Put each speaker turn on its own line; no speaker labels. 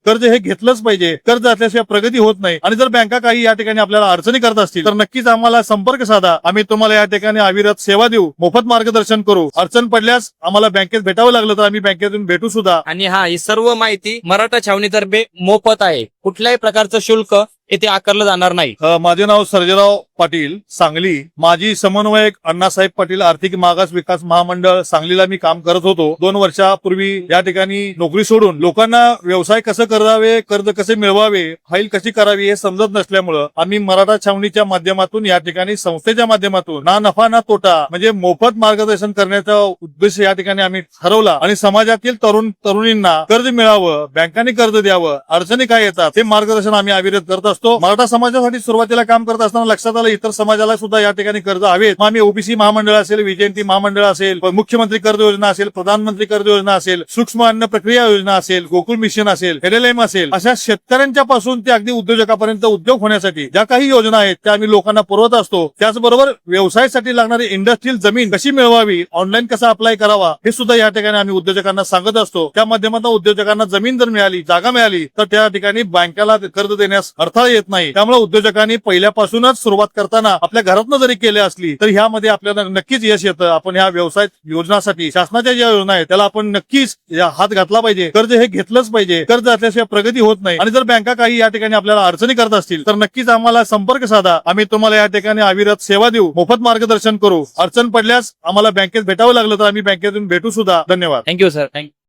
कर्ज हे घेतलंच पाहिजे. कर्ज असल्याशिवाय प्रगती होत नाही. आणि जर बँका काही या ठिकाणी आपल्याला अडचणी करत असतील तर नक्कीच आम्हाला संपर्क साधा. आम्ही तुम्हाला या ठिकाणी अविरत सेवा देऊ, मोफत मार्गदर्शन करू. अडचण पडल्यास आम्हाला बँकेत भेटावं लागलं तर आम्ही बँकेतून भेटू सुद्धा.
आणि ही सर्व माहिती मराठा छावणीतर्फे मोफत आहे. कुठल्याही प्रकारचं शुल्क येथे आकारलं जाणार नाही.
माझे नाव सर्जेराव पाटील, सांगली. माजी समन्वयक अण्णासाहेब पाटील आर्थिक मागास विकास महामंडळ सांगलीला मी काम करत होतो. 2 वर्षापूर्वी या ठिकाणी नोकरी सोडून लोकांना व्यवसाय कसं करावे, कर्ज कसे मिळवावे, फाईल कशी करावी हे समजत नसल्यामुळं आम्ही मराठा छावणीच्या माध्यमातून या ठिकाणी संस्थेच्या माध्यमातून ना नफा ना तोटा म्हणजे मोफत मार्गदर्शन करण्याचा उद्देश या ठिकाणी आम्ही ठरवला. आणि समाजातील तरुणींना कर्ज मिळावं, बँकांनी कर्ज द्यावं, अडचणी काय येतात हे मार्गदर्शन आम्ही अविरत करत असतो. मराठा समाजासाठी सुरुवातीला काम करत असताना लक्षात आलं इतर समाजाला सुद्धा या ठिकाणी कर्ज हवेत. मग आम्ही ओबीसी महामंडळ असेल, विजयंती महामंडळ असेल, मुख्यमंत्री कर्ज योजना असेल, प्रधानमंत्री कर्ज योजना असेल, सूक्ष्म अन्न प्रक्रिया योजना असेल, गोकुळ मिशन असेल, LLM असेल, अशा शेतकऱ्यांच्या पासून ते अगदी उद्योजकापर्यंत उद्योग होण्यासाठी ज्या काही योजना आहेत त्या आम्ही लोकांना पुरवत असतो. त्याचबरोबर व्यवसायासाठी लागणारी इंडस्ट्रियल जमीन कशी मिळवावी, ऑनलाईन कसा अप्लाय करावा हे सुद्धा या ठिकाणी आम्ही उद्योजकांना सांगत असतो. त्या माध्यमातून उद्योजकांना जमीन जर मिळाली, जागा मिळाली तर त्या ठिकाणी बँकेला कर्ज देण्यास अडथळा येत नाही. त्यामुळे उद्योजकांनी पहिल्यापासूनच सुरुवात करताना आपल्या घरातनं जरी केली असली तर ह्यामध्ये आपल्याला नक्कीच यश येतं. आपण ह्या व्यवसाय योजनासाठी शासनाच्या ज्या योजना आहेत त्याला आपण नक्कीच हात घातला पाहिजे. कर्ज हे घेतलंच पाहिजे. कर्ज असल्याशिवाय प्रगती होत नाही. आणि जर बँका काही या ठिकाणी आपल्याला अडचणी करत असतील तर नक्कीच आम्हाला संपर्क साधा. आम्ही तुम्हाला या ठिकाणी अविरत सेवा देऊ, मोफत मार्गदर्शन करू. अडचण पडल्यास आम्हाला बँकेत भेटावं लागलं तर आम्ही बँकेतून भेटू सुद्धा. धन्यवाद.
Thank you sir. थँक्यू.